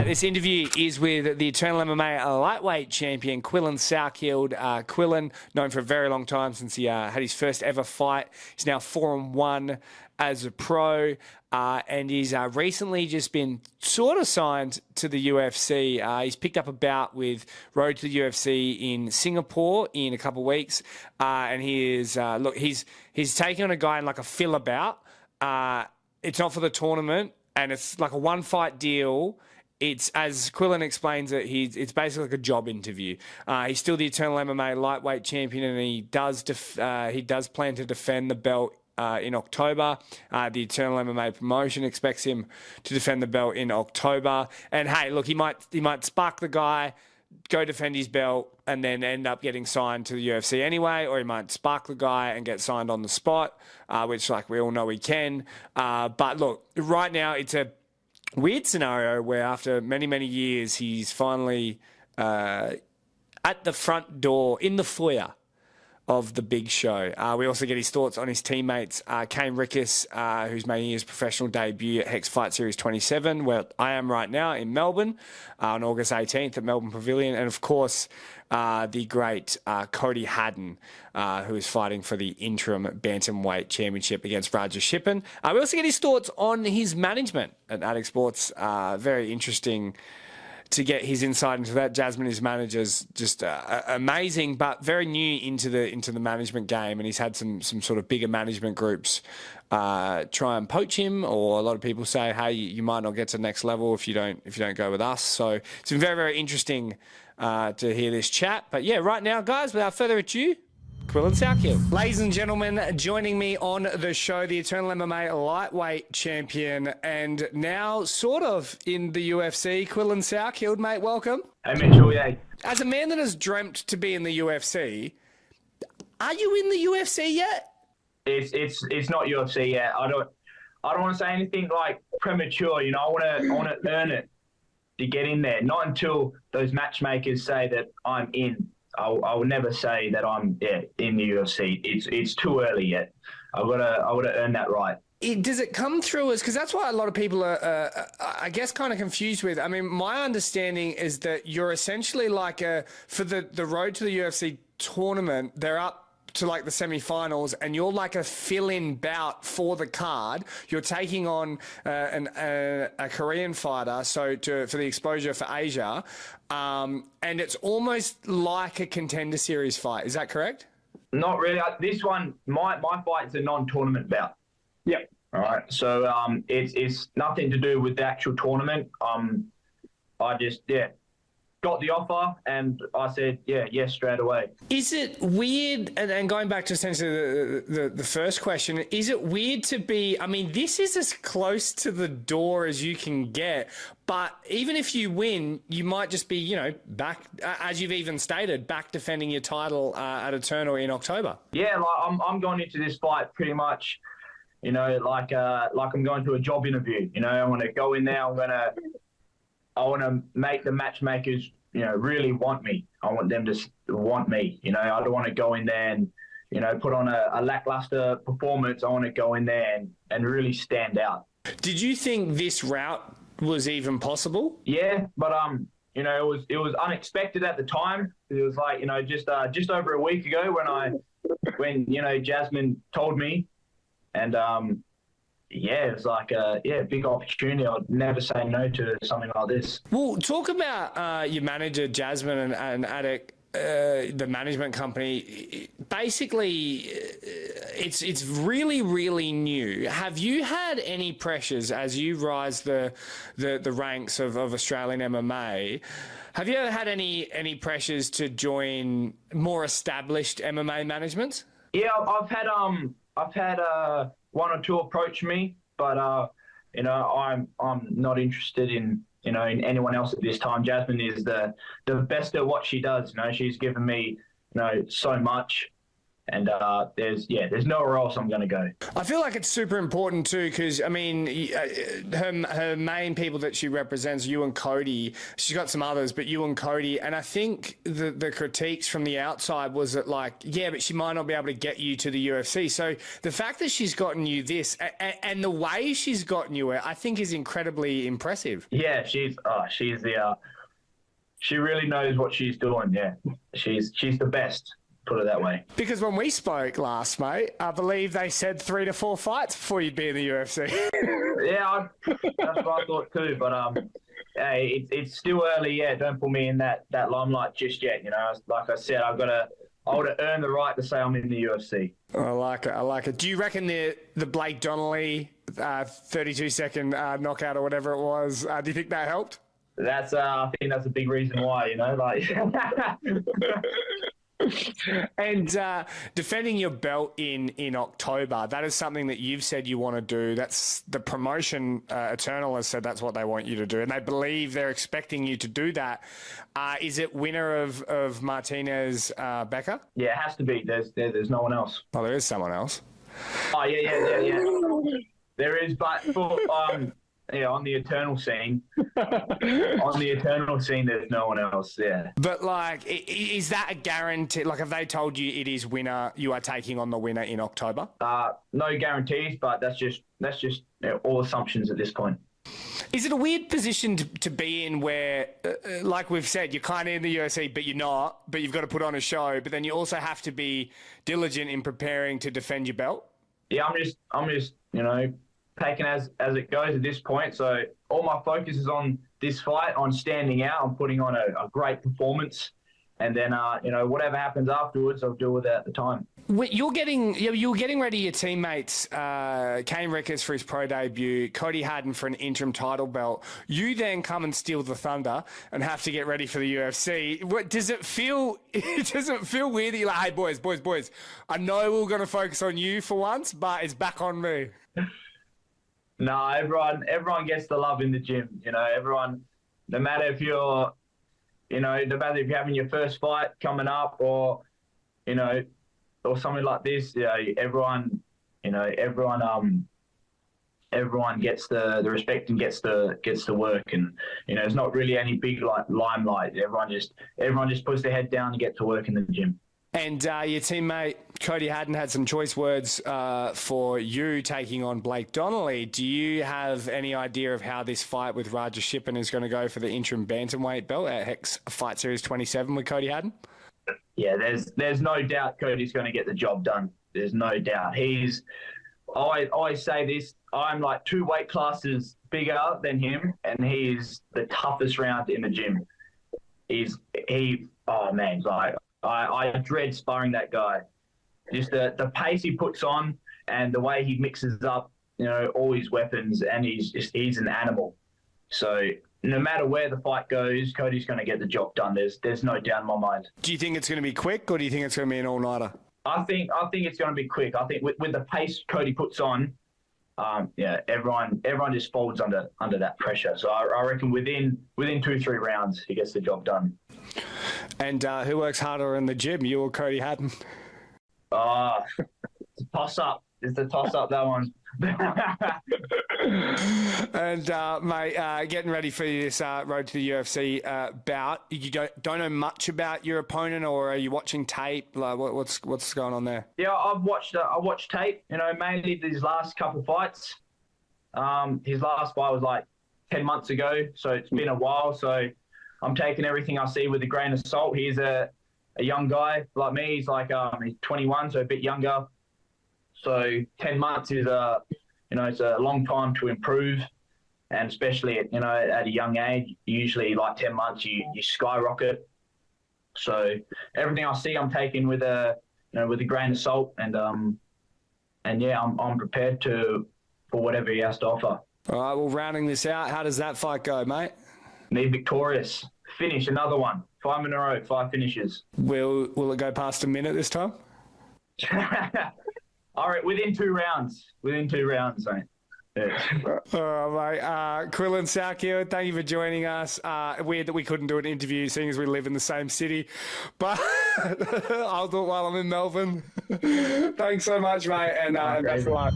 This interview is with the Eternal MMA lightweight champion, Quillan Salkilld. Quillan, known for a very long time since he had his first ever fight. He's now 4-1 as a pro, and he's recently just been sort of signed to the UFC. He's picked up a bout with Road To UFC in Singapore in a couple of weeks, and he is he's taking on a guy in like a filler bout. It's not for the tournament, and it's like a one-fight deal. It's, as Quillan explains it, it's basically like a job interview. He's still the Eternal MMA lightweight champion, and he does plan to defend the belt in October. The Eternal MMA promotion expects him to defend the belt in October. And hey, look, he might spark the guy, go defend his belt, and then end up getting signed to the UFC anyway, or he might spark the guy and get signed on the spot, which, like, we all know he can. But look, right now it's a weird scenario where after many, many years, he's finally at the front door, in the foyer of the big show. We also get his thoughts on his teammates, Kane Rickus, who's making his professional debut at Hex Fight Series 27, where I am right now in Melbourne, on August 18th at Melbourne Pavilion. And of course, the great Cody Haddon, who is fighting for the interim bantamweight championship against Shippem. We also get his thoughts on his management at Addict Sports. Very interesting to get his insight into that. Jasmine, his manager's just amazing, but very new into the management game, and he's had some sort of bigger management groups try and poach him, or a lot of people say, hey, you might not get to the next level if you don't go with us. So it's been very, very interesting to hear this chat. But yeah, right now, guys, without further ado, Quillan Salkilld. Ladies and gentlemen, joining me on the show, the Eternal MMA lightweight champion, and now sort of in the UFC, Quillan Salkilld, mate, welcome. Hey, Mitchell, yeah. As a man that has dreamt to be in the UFC, are you in the UFC yet? It's not UFC yet. I don't want to say anything like premature. You know, I want to earn it to get in there. Not until those matchmakers say that I'm in. I will never say that I'm in the UFC. It's too early yet. I gotta earn that right. Does it come through as, because that's why a lot of people are, I guess, kind of confused with. I mean, my understanding is that you're essentially like for the Road to the UFC tournament, they're up to like the semi-finals, and you're like a fill-in bout for the card. You're taking on a Korean fighter, so for the exposure for Asia, and it's almost like a Contender Series fight. Is that correct? Not really. This one, my fight's a non-tournament bout. Yep. All right. So it's nothing to do with the actual tournament. I just got the offer, and I said, yes, straight away. Is it weird, and going back to essentially the first question, is it weird to be, I mean, this is as close to the door as you can get, but even if you win, you might just be, back, as you've even stated, back defending your title at Eternal in October? Yeah, like I'm going into this fight pretty much, like I'm going to a job interview. I want to go in there, I want to make the matchmakers, really want me. I want them to want me. I don't want to go in there and, put on a lackluster performance. I want to go in there and really stand out. Did you think this route was even possible? Yeah, but it was unexpected at the time. It was like, just over a week ago when Jasmine told me, and it was like a big opportunity. I'd never say no to something like this. Well, talk about your manager, Jasmine, and Addict, the management company. Basically, it's really, really new. Have you had any pressures as you rise the ranks of Australian MMA? Have you ever had any pressures to join more established MMA management? Yeah, I've had one or two approach me, but I'm not interested in in anyone else at this time. Jasmine is the best at what she does. She's given me so much, And there's nowhere else I'm going to go. I feel like it's super important too, because I mean, her main people that she represents, you and Cody. She's got some others, but you and Cody. And I think the critiques from the outside was that, like, yeah, but she might not be able to get you to the UFC. So the fact that she's gotten you this, and the way she's gotten you it, I think is incredibly impressive. Yeah, she really knows what she's doing. Yeah, she's the best. Put it that way. Because when we spoke last, mate, I believe they said 3 to 4 fights before you'd be in the UFC. Yeah, that's what I thought too. But hey, it's still early. Yeah, don't put me in that limelight just yet. You know, like I said, I would have earned the right to say I'm in the UFC. I like it. Do you reckon the Blake Donnelly 32-second knockout or whatever it was? Do you think that helped? That's I think that's a big reason why. You know, like. And defending your belt in October, that is something that you've said you want to do. That's the promotion. Eternal has said that's what they want you to do, and they believe they're expecting you to do that. Is it winner of Martinez Becker? Yeah, it has to be. There's no one else. Oh, there is someone else. Oh yeah. There is, but for on the Eternal scene, there's no one else. Yeah. But like, is that a guarantee? Like, have they told you it is winner? You are taking on the winner in October? No guarantees, but that's just all assumptions at this point. Is it a weird position to be in where, like we've said, you're kind of in the UFC, but you're not, but you've got to put on a show, but then you also have to be diligent in preparing to defend your belt? Yeah, I'm just taken as it goes at this point. So all my focus is on this fight, on standing out, on putting on a great performance. And then, whatever happens afterwards, I'll deal with it at the time. You're getting ready. Your teammates, Kane Rickers for his pro debut, Cody Haddon for an interim title belt. You then come and steal the thunder and have to get ready for the UFC. Does it feel? Does it feel weird that you're like, hey, boys? I know we're going to focus on you for once, but it's back on me. No, everyone gets the love in the gym. You know, everyone, no matter if you're having your first fight coming up or something like this, everyone gets the respect and gets the work, and it's not really any big limelight. Everyone just puts their head down and get to work in the gym. And your teammate Cody Haddon had some choice words for you taking on Blake Donnelly. Do you have any idea of how this fight with Shippem is going to go for the interim bantamweight belt at Hex Fight Series 27 with Cody Haddon? Yeah, there's no doubt Cody's going to get the job done. There's no doubt. I always say this, I'm like 2 weight classes bigger than him, and he's the toughest round in the gym. I dread sparring that guy. Just the pace he puts on and the way he mixes up, all his weapons, and he's an animal. So no matter where the fight goes, Cody's going to get the job done. There's no doubt in my mind. Do you think it's going to be quick, or do you think it's going to be an all-nighter? I think it's going to be quick. I think with the pace Cody puts on, everyone just folds under that pressure. So I reckon within 2-3 rounds he gets the job done. And who works harder in the gym, you or Cody Haddon? It's a toss-up. It's a toss-up, that one. And, mate, getting ready for this Road to the UFC bout. You don't know much about your opponent, or are you watching tape? Like, what's going on there? Yeah, I watched tape, mainly these last couple fights. His last fight was like 10 months ago, so it's been a while. So I'm taking everything I see with a grain of salt. He's a young guy like me. He's like he's 21, so a bit younger. So 10 months is it's a long time to improve, and especially at a young age. Usually, like 10 months, you skyrocket. So everything I see, I'm taking with a grain of salt, and I'm prepared for whatever he has to offer. All right, well, rounding this out, how does that fight go, mate? Me victorious. Finish another one. 5 in a row, 5 finishes. Will it go past a minute this time? All right, within 2 rounds. Within 2 rounds, mate. All right, mate. Quillan Salkilld, thank you for joining us. Weird that we couldn't do an interview, seeing as we live in the same city, but I'll do it while I'm in Melbourne. Thanks so much, mate, and best of luck.